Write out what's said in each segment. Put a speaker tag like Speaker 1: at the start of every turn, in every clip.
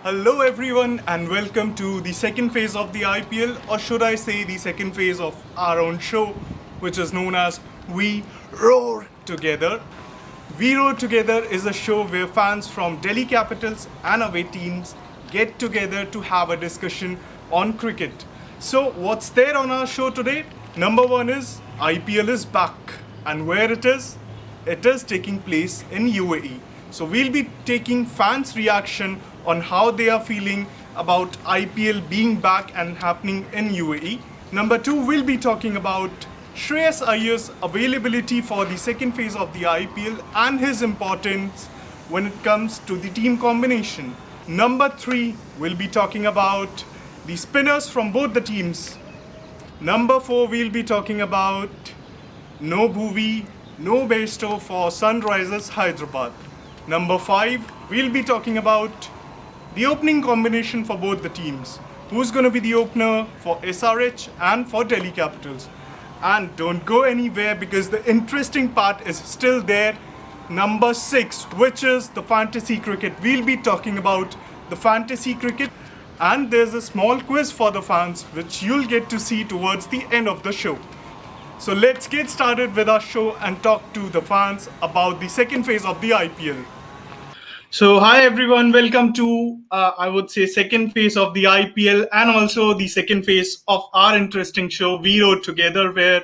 Speaker 1: Hello, everyone, and welcome to the second phase of the IPL, or should I say, the second phase of our own show, which is known as We Roar Together. We Roar Together is a show where fans from Delhi Capitals and away teams get together to have a discussion on cricket. So, what's there on our show today? Number one is IPL is back, and where it is? It is taking place in UAE. So we'll be taking fans' reaction on how they are feeling about IPL being back and happening in UAE. Number two, we'll be talking about Shreyas Iyer's availability for the second phase of the IPL and his importance when it comes to the team combination. Number three, we'll be talking about the spinners from both the teams. Number four, we'll be talking about no Bhuvi, no Bairstow for Sunrisers Hyderabad. Number five, we'll be talking about the opening combination for both the teams. Who's going to be the opener for SRH and for Delhi Capitals? And don't go anywhere because the interesting part is still there. Number six, which is the fantasy cricket. We'll be talking about the fantasy cricket. And there's a small quiz for the fans, which you'll get to see towards the end of the show. So let's get started with our show and talk to the fans about the second phase of the IPL. So hi everyone, welcome to I would say second phase of the IPL and also the second phase of our interesting show We Roar Together, where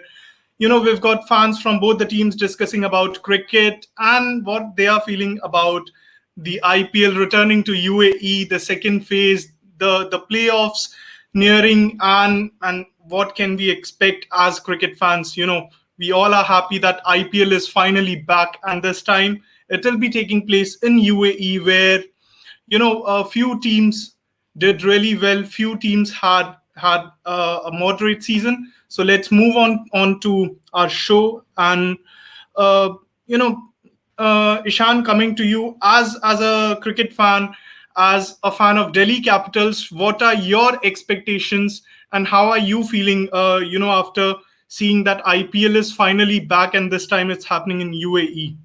Speaker 1: we've got fans from both the teams discussing about cricket and what they are feeling about the IPL returning to UAE, the second phase, the playoffs nearing, and what can we expect as cricket fans. We all are happy that IPL is finally back, and this time it will be taking place in UAE, where a few teams did really well. Few teams had a moderate season. So let's move on to our show, and uh, you know Ishan, coming to you as a cricket fan, as a fan of Delhi Capitals. What are your expectations, and how are you feeling? After seeing that IPL is finally back, and this time it's happening in UAE.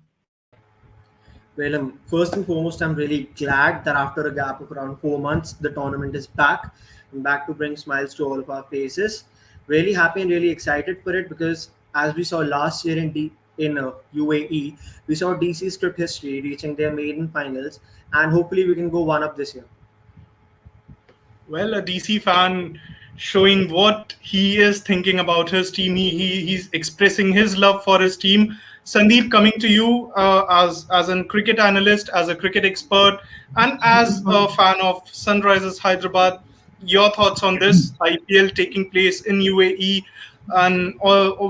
Speaker 2: Well, first and foremost, I'm really glad that after a gap of around 4 months, the tournament is back and back to bring smiles to all of our faces. Really happy and really excited for it because, as we saw last year in UAE, we saw DC script history reaching their maiden finals, and hopefully we can go one up this year.
Speaker 1: Well, a DC fan showing what he is thinking about his team. He's expressing his love for his team. Sandeep, coming to you as a cricket analyst, as a cricket expert, and as a fan of Sunrisers Hyderabad. Your thoughts on this IPL taking place in UAE, and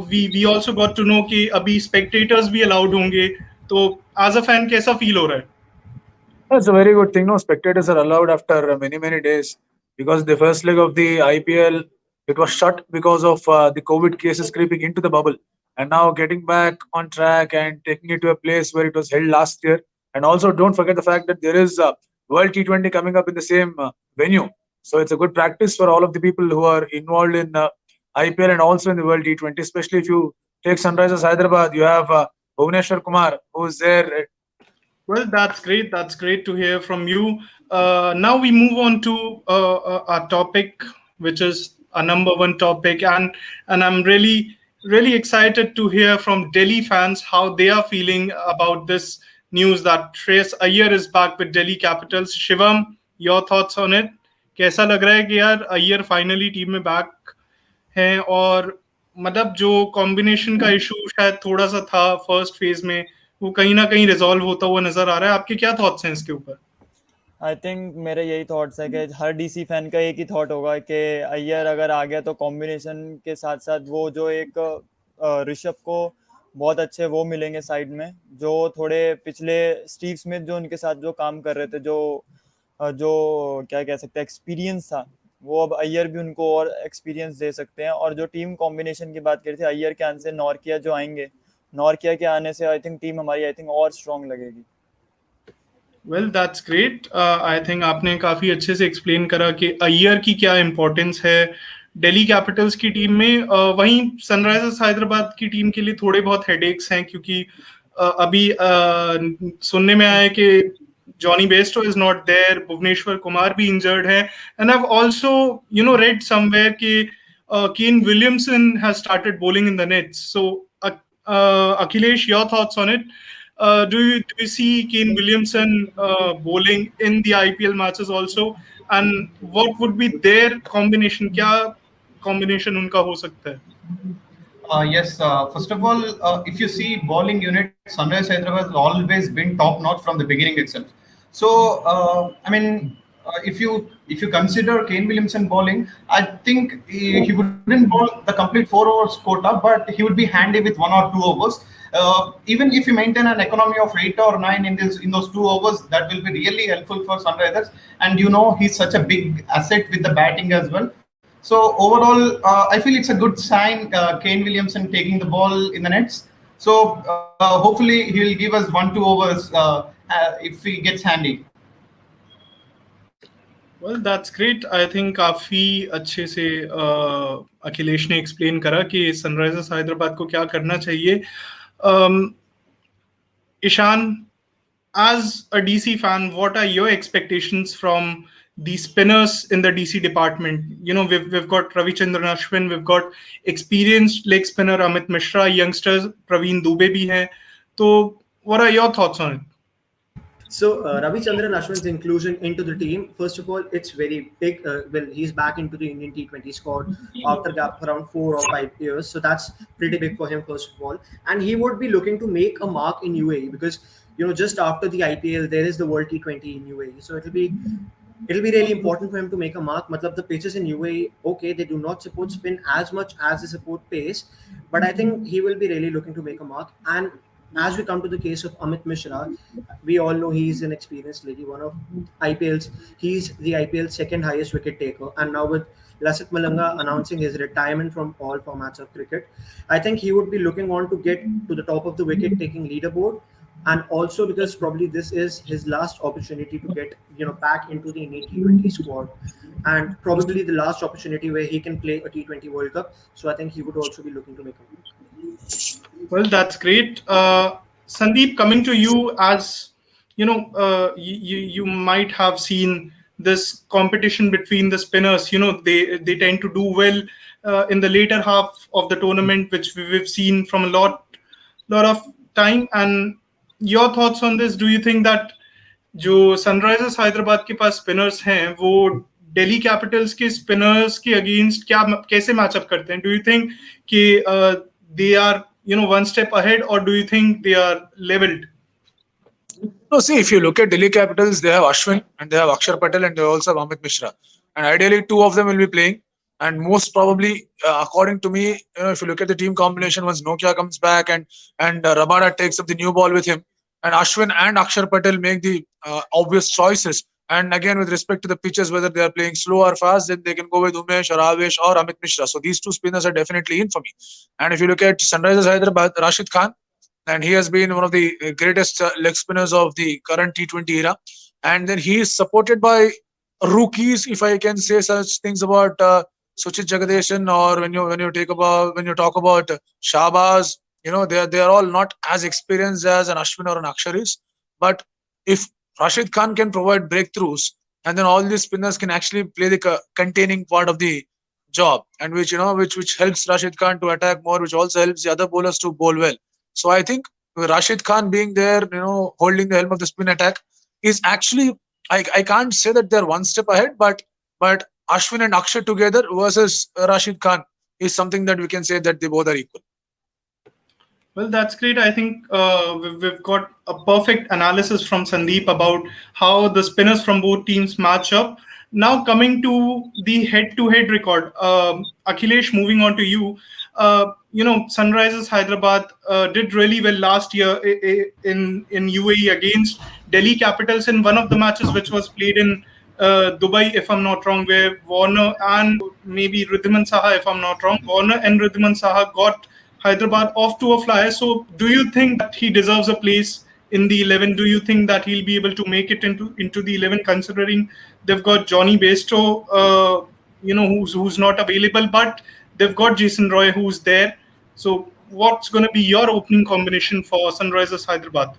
Speaker 1: we also got to know कि अभी spectators भी allowed होंगे. तो as a fan कैसा feel हो रहा है?
Speaker 3: That's a very good thing. No, spectators are allowed after many days because the first leg of the IPL it was shut because of the COVID cases creeping into the bubble, and now getting back on track and taking it to a place where it was held last year. And also, don't forget the fact that there is World T20 coming up in the same venue, so it's a good practice for all of the people who are involved in IPL and also in the World T20. Especially if you take Sunrisers Hyderabad, you have Bhuvneshwar Kumar who's there.
Speaker 1: Well, that's great. That's great to hear from you. Now we move on to a topic which is a number one topic, and I'm really excited to hear from Delhi fans how they are feeling about this news that Shreyas Iyer is back with Delhi Capitals. Shivam, your thoughts on it? कैसा लग रहा है कि यार Iyer finally team में back हैं, और मतलब जो कॉम्बिनेशन का इशू शायद थोड़ा सा था फर्स्ट फेज में, वो कहीं ना कहीं रिजॉल्व होता हुआ नजर आ रहा है. आपके क्या थॉट्स हैं इसके ऊपर?
Speaker 4: आई थिंक मेरे यही थॉट्स है कि हर डीसी फैन का एक ही थॉट होगा कि अय्यर अगर आ गया तो कॉम्बिनेशन के साथ साथ वो जो एक ऋषभ को बहुत अच्छे वो मिलेंगे साइड में, जो थोड़े पिछले स्टीव स्मिथ जो उनके साथ जो काम कर रहे थे, जो क्या कह सकते हैं एक्सपीरियंस था, वो अब अय्यर भी उनको और एक्सपीरियंस दे सकते हैं. और जो टीम कॉम्बिनेशन की बात करी थी अय्यर के आने से नॉर्किया जो आएंगे, नॉर्किया के आने से आई थिंक टीम हमारी और स्ट्रॉन्ग लगेगी.
Speaker 1: Well that's great. I think आपने काफी अच्छे से एक्सप्लेन करा कि अय्यर की क्या इंपॉर्टेंस है दिल्ली कैपिटल्स की टीम में. वहीं सनराइजर्स हैदराबाद की टीम के लिए थोड़े बहुत हेडेक्स हैं, क्योंकि अभी सुनने में आया कि Johnny Bairstow is not there. Bhuvneshwar Kumar bhi injured hai. And I've also, read somewhere that Kane Williamson has started bowling in the nets. So, Akhilesh, your thoughts on it? Do you see Kane Williamson bowling in the IPL matches also? And what would be their combination? क्या combination उनका हो सकता है?
Speaker 5: Yes, first of all, if you see bowling unit, Sunrise Hyderabad has always been top notch from the beginning itself. So, if you consider Kane Williamson bowling, I think he wouldn't bowl the complete 4 overs quota, but he would be handy with 1 or 2 overs. Even if you maintain an economy of 8 or 9 in those 2 overs, that will be really helpful for Sunrisers. And he's such a big asset with the batting as well. So overall, I feel it's a good sign, Kane Williamson taking the ball in the nets. So hopefully he will give us 1-2 overs if he gets handy.
Speaker 1: Well, that's great. I think काफी अच्छे से अखिलेश ने explain करा कि Sunrisers Hyderabad को क्या करना चाहिए. Ishan, as a DC fan, what are your expectations from the spinners in the DC department? We've got Ravichandran Ashwin, we've got experienced leg spinner Amit Mishra, youngsters Praveen Dubey bhi hai. So, what are your thoughts on it?
Speaker 2: So Ravichandran Ashwin's inclusion into the team, first of all, it's very big. Well, he's back into the Indian T20 squad after a gap of around 4 or 5 years. So that's pretty big for him, first of all. And he would be looking to make a mark in UAE because, just after the IPL, there is the World T20 in UAE. So it'll be really important for him to make a mark. Matlab, the pitches in UAE, okay, they do not support spin as much as they support pace. But I think he will be really looking to make a mark. And as we come to the case of Amit Mishra, we all know he's an experienced lady, he's the IPL's second highest wicket taker. And now with Lasith Malanga announcing his retirement from all formats of cricket, I think he would be looking on to get to the top of the wicket taking leaderboard. And also because probably this is his last opportunity to get, back into the Indian T20 squad. And probably the last opportunity where he can play a T20 World Cup. So I think he would also be looking to make a mark.
Speaker 1: Well, that's great. Sandeep, coming to you, as you might have seen this competition between the spinners. They tend to do well in the later half of the tournament, which we've seen from a lot of time. And your thoughts on this? Do you think that जो Sunrisers Hyderabad के पास spinners हैं, वो Delhi Capitals के spinners के against कैसे match up करते हैं? Do you think कि they are one step ahead, or do you think they are leveled?
Speaker 3: No, see, if you look at Delhi Capitals, they have Ashwin and they have Akshar Patel and they also have Amit Mishra. And ideally, 2 of them will be playing. And most probably, according to me, if you look at the team combination, once Nokia comes back and Rabada takes up the new ball with him, and Ashwin and Akshar Patel make the obvious choices. And again, with respect to the pitches, whether they are playing slow or fast, then they can go with Umesh or Avesh or Amit Mishra. So these 2 spinners are definitely in for me. And if you look at Sunrisers Hyderabad, Rashid Khan, and he has been one of the greatest leg spinners of the current T20 era. And then he is supported by rookies, if I can say such things about Suchit Jagadeshan, or when you talk about Shahbaz, they are all not as experienced as an Ashwin or an Akshar is. But if Rashid Khan can provide breakthroughs, and then all these spinners can actually play the containing part of the job, and which helps Rashid Khan to attack more, which also helps the other bowlers to bowl well. So I think with Rashid Khan being there, holding the helm of the spin attack is actually, I can't say that they're one step ahead, but Ashwin and Akshar together versus Rashid Khan is something that we can say that they both are equal.
Speaker 1: Well, that's great. I think we've got a perfect analysis from Sandeep about how the spinners from both teams match up. Now coming to the head-to-head record, Akhilesh, moving on to you. Sunrisers Hyderabad did really well last year in UAE against Delhi Capitals in one of the matches which was played in Dubai, if I'm not wrong, where Warner and maybe Ridhiman Saha, if I'm not wrong, Warner and Ridhiman Saha got Hyderabad off to a flyer. So do you think that he deserves a place in the 11? Do you think that he'll be able to make it into the 11, considering they've got Johnny Bairstow, who's not available, but they've got Jason Roy who's there. So what's going to be your opening combination for Sunrisers Hyderabad?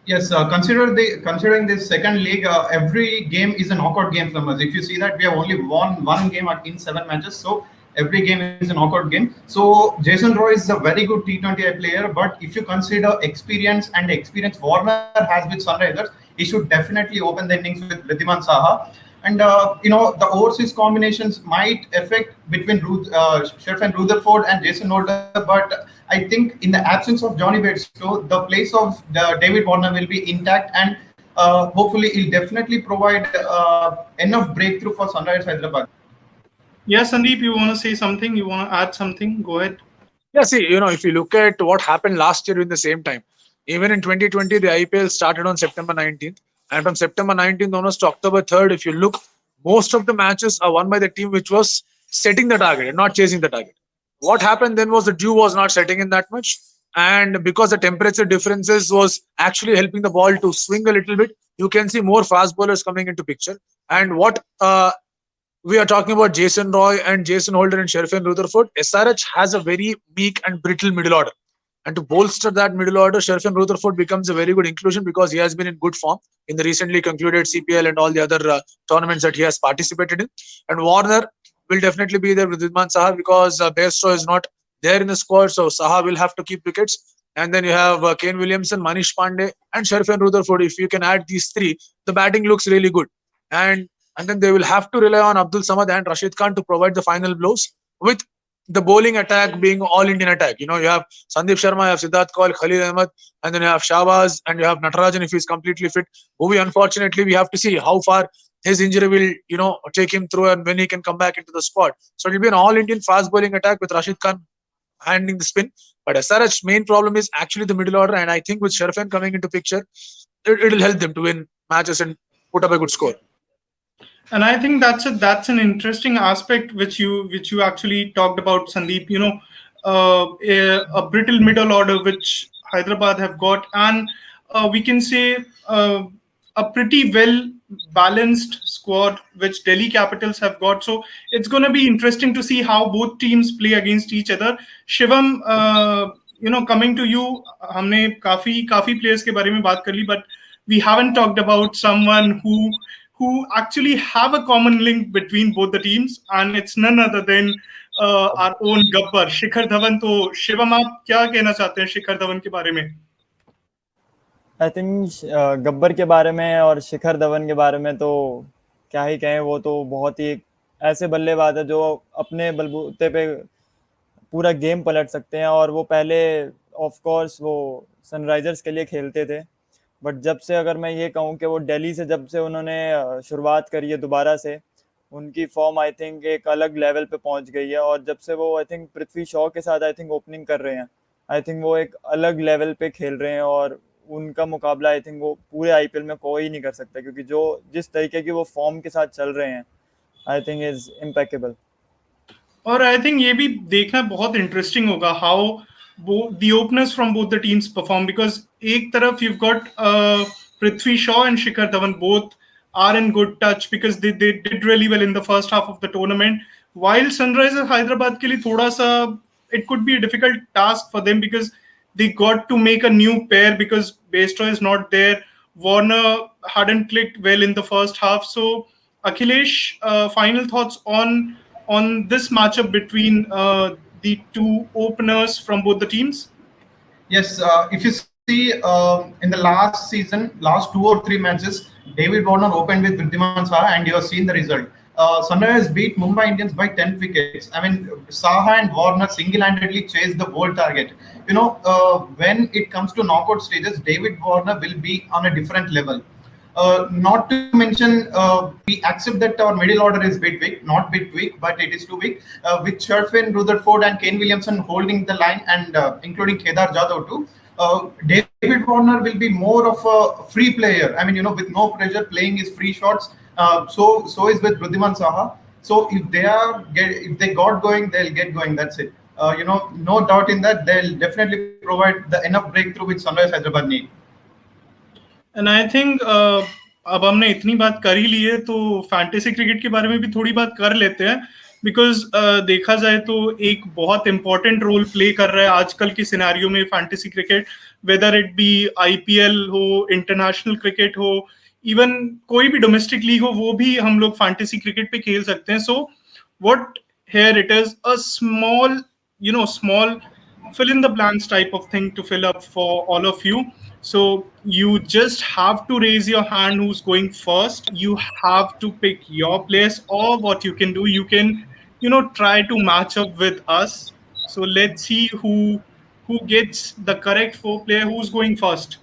Speaker 5: Yes, considering this second league, every game is a knockout game for us. If you see that we have only won one game in 7 matches, so every game is a knockout game. So Jason Roy is a very good T20I player, but if you consider experience and experience Warner has with Sunrisers, he should definitely open the innings with Wriddhiman Saha. And the overseas combinations might affect between Sherfan Rutherford and Jason Holder, but I think in the absence of Johnny Bairstow, the place of David Warner will be intact, and hopefully he'll definitely provide enough breakthrough for Sunrisers Hyderabad.
Speaker 1: Yeah, Sandeep, you want to say something? You want to add something? Go ahead.
Speaker 3: Yeah, see, if you look at what happened last year in the same time, even in 2020, the IPL started on September 19th. And from September 19th onwards to October 3rd, if you look, most of the matches are won by the team which was setting the target and not chasing the target. What happened then was the dew was not setting in that much. And because the temperature differences was actually helping the ball to swing a little bit, you can see more fast bowlers coming into picture. And what we are talking about Jason Roy and Jason Holder and Sherfan Rutherford, SRH has a very weak and brittle middle order. And to bolster that middle order, Sherfan Rutherford becomes a very good inclusion because he has been in good form in the recently concluded CPL and all the other tournaments that he has participated in. And Warner will definitely be there with Wriddhiman Saha because Bairstow is not there in the squad, so Saha will have to keep wickets. And then you have Kane Williamson, Manish Pandey, and Sherfan Rutherford. If you can add these three, the batting looks really good. And then they will have to rely on Abdul Samad and Rashid Khan to provide the final blows, with the bowling attack being all Indian attack. You have Sandeep Sharma, you have Siddharth Kaul, Khalil Ahmed, and then you have Shahbaz, and you have Natarajan if he's completely fit. Bhuvi, unfortunately, we have to see how far his injury will, take him through and when he can come back into the squad. So it will be an all-Indian fast bowling attack with Rashid Khan handling the spin. But SRH's main problem is actually the middle order, and I think with Sherfan coming into picture, it will help them to win matches and put up a good score.
Speaker 1: And I think that's an interesting aspect which you actually talked about, Sandeep. A brittle middle order which Hyderabad have got, and we can say a pretty well balanced squad which Delhi Capitals have got. So it's going to be interesting to see how both teams play against each other. Shivam, coming to you, हमने काफी players के बारे में बात कर ली, but we haven't talked about someone who actually have a common link between both the teams, and it's none other than our own Gabbar, Shikhar Dhawan. तो शिवम, आप क्या कहना चाहते हैं शिखर धवन के बारे में?
Speaker 4: आई थिंक गब्बर के बारे में और शिखर धवन के बारे में तो क्या ही कहें, वो तो बहुत ही ऐसे बल्लेबाज है जो अपने बलबूते पे पूरा गेम पलट सकते हैं। और वो पहले ऑफ कोर्स वो सनराइजर्स के लिए खेलते थे, बट जब से अगर मैं ये कहूँ कि वो दिल्ली से जब से उन्होंने शुरुआत करी है दोबारा से, उनकी फॉर्म आई थिंक एक अलग लेवल पे पहुंच गई है। और जब से वो आई थिंक पृथ्वी शॉ के साथ आई थिंक ओपनिंग कर रहे हैं, आई थिंक वो एक अलग लेवल पे खेल रहे हैं और उनका मुकाबला आई थिंक वो पूरे आईपीएल में कोई नहीं कर सकता, क्योंकि जिस तरीके की वो फॉर्म के साथ चल रहे हैं आई थिंक इज इम्पेकेबल।
Speaker 1: और आई थिंक ये भी देखना बहुत इंटरेस्टिंग होगा how the openers from both the teams perform, because एक तरफ you've got Prithvi Shaw and Shikhar Dhawan, both are in good touch because they did really well in the first half of the tournament, while Sunrisers Hyderabad के लिए थोड़ा सा it could be a difficult task for them because they got to make a new pair because Bairstow is not there. Warner hadn't clicked well in the first half. So Akhilesh, final thoughts on this matchup between the two openers from both the teams?
Speaker 5: Yes, if you see in the last season, last 2 or 3 matches, David Warner opened with Wriddhiman Saha, and you have seen the result. Sunrisers beat Mumbai Indians by 10 wickets. I mean, Saha and Warner single-handedly chased the whole target. When it comes to knockout stages, David Warner will be on a different level. Not to mention, we accept that our middle order is not bit weak, but it is too weak. With Sherfan Rutherford and Kane Williamson holding the line, and including Kedar Jadhav too, David Warner will be more of a free player. I mean, with no pressure, playing his free shots. So is with Wriddhiman Saha. So if they got going, they'll get going. That's it. No doubt in that. They'll definitely provide the enough breakthrough which Sunrisers Hyderabad need.
Speaker 1: And I think अब हमने इतनी बात कर ही ली है तो fantasy cricket के बारे में भी थोड़ी बात कर लेते हैं। बिकॉज देखा जाए तो एक बहुत इंपॉर्टेंट रोल प्ले कर रहा है आजकल के सिनेरियो में fantasy cricket, whether it be IPL हो, इंटरनेशनल क्रिकेट हो, इवन कोई भी डोमेस्टिक लीग हो, वो भी हम लोग फैंटेसी क्रिकेट पे खेल सकते हैं. So what here it is a small fill in the blanks type of thing to fill up for all of you. So you just have to raise your hand who's going first. You have to pick your place, or what you can do, you can try to match up with us. So let's see who gets the correct four player. Who's going first?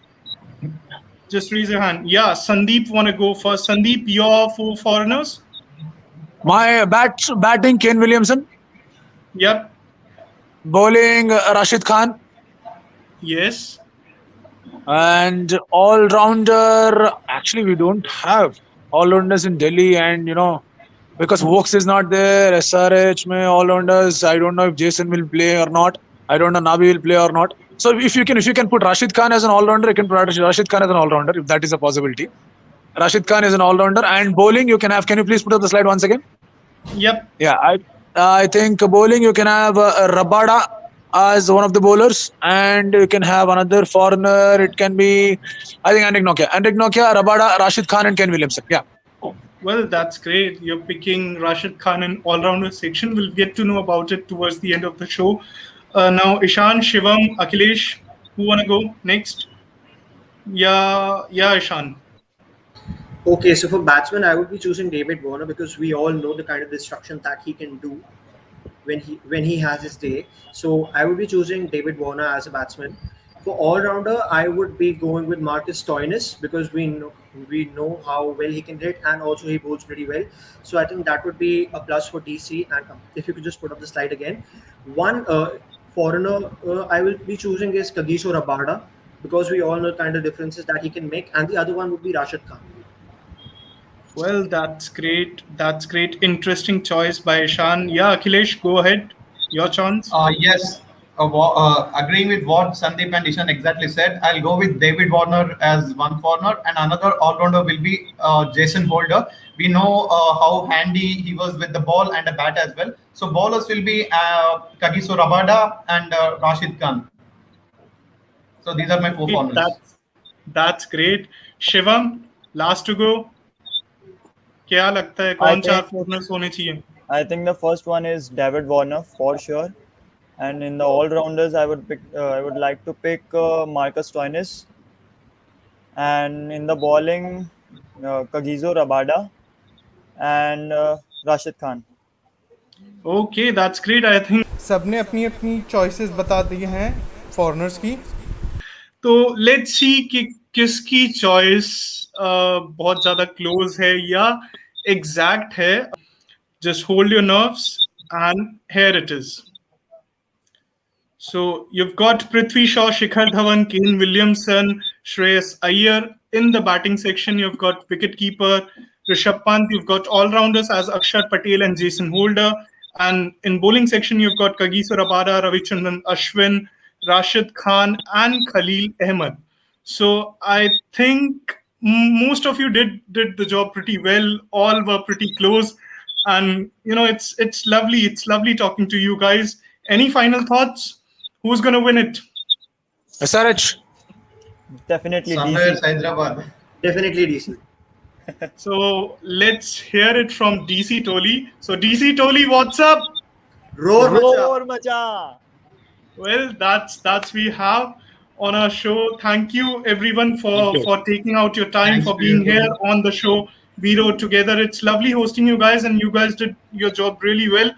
Speaker 1: Just raise your hand. Yeah, Sandeep want to go first. Sandeep, your four foreigners.
Speaker 3: My batting Kane Williamson,
Speaker 1: Yep.
Speaker 3: bowling Rashid Khan,
Speaker 1: Yes.
Speaker 3: and all rounder. Actually, we don't have all rounders in Delhi, and because Vokes is not there, SRH mein all rounders. I don't know if Jason will play or not. I don't know Nabi will play or not. So if you can put Rashid Khan as an all rounder, you can put Rashid Khan as an all rounder if that is a possibility. Rashid Khan is an all rounder, and bowling you can have. Can you please put up the slide once again?
Speaker 1: Yep.
Speaker 3: Yeah, I think bowling you can have Rabada as one of the bowlers, and you can have another foreigner. It can be, I think, Anrik Nokia, Rabada, Rashid Khan, and Ken Williamson. Yeah.
Speaker 1: Well, that's great. You're picking Rashid Khan in all-rounder section. We'll get to know about it towards the end of the show. Now, Ishan, Shivam, Akhilesh, who wanna go next? Yeah, Ishan.
Speaker 2: Okay, so for batsman, I would be choosing David Warner because we all know the kind of destruction that he can do when he has his day. So I would be choosing David Warner as a batsman. For all-rounder, I would be going with Marcus Stoinis because we know how well he can hit, and also he bowls pretty well. So I think that would be a plus for DC. And if you could just put up the slide again. One foreigner I will be choosing is Kagiso Rabada because we all know the kind of differences that he can make, and the other one would be Rashid Khan.
Speaker 1: Well, that's great. That's great. Interesting choice by Ishan. Yeah, Akhilesh, go ahead. Your chance.
Speaker 5: Yes, agreeing with what Sandeep and Ishan exactly said, I'll go with David Warner as one foreigner, and another all-rounder will be Jason Holder. We know how handy he was with the ball and a bat as well. So bowlers will be Kagiso Rabada and Rashid Khan. So these are my four foreigners.
Speaker 1: That's great. Shivam, last to go. क्या लगता है कौन चार foreigners होने चाहिए?
Speaker 4: I think the first one is David Warner for sure, and in the all-rounders, I would like to pick Marcus Stoinis, and in the bowling, Kagiso Rabada and Rashid Khan.
Speaker 1: Okay, that's great. I think सबने अपनी अपनी choices बता दी हैं foreigners की. तो let's see कि किसकी choice बहुत ज़्यादा close है या exact है. Just hold your nerves, and here it is. So you've got Prithvi Shaw, Shikhar Dhawan, Kane Williamson, Shreyas Iyer. In the batting section, you've got wicketkeeper Rishabh Pant. You've got all-rounders as Akshar Patel and Jason Holder. And in bowling section, you've got Kagiso Rabada, Ravichandran Ashwin, Rashid Khan, and Khalil Ahmed. So I think most of you did the job pretty well. All were pretty close. And it's lovely. It's lovely talking to you guys. Any final thoughts? Who's going to win it?
Speaker 3: SRH.
Speaker 4: Definitely
Speaker 5: Sunrise
Speaker 4: DC.
Speaker 5: Hyderabad.
Speaker 2: Definitely DC.
Speaker 1: So let's hear it from DC Toli. So DC Toli, what's up?
Speaker 2: Roar macha.
Speaker 4: Roar macha.
Speaker 1: Well, that's we have on our show. Thank you everyone for taking out your time,
Speaker 5: Thanks
Speaker 1: for
Speaker 5: to
Speaker 1: being
Speaker 5: you.
Speaker 1: here on the show. We rode together. It's lovely hosting you guys, and you guys did your job really well.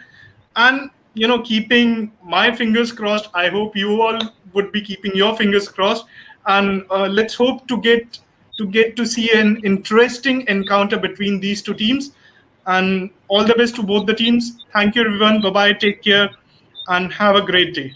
Speaker 1: And keeping my fingers crossed. I hope you all would be keeping your fingers crossed. And let's hope to get to see an interesting encounter between these two teams. And all the best to both the teams. Thank you, everyone. Bye-bye. Take care. And have a great day.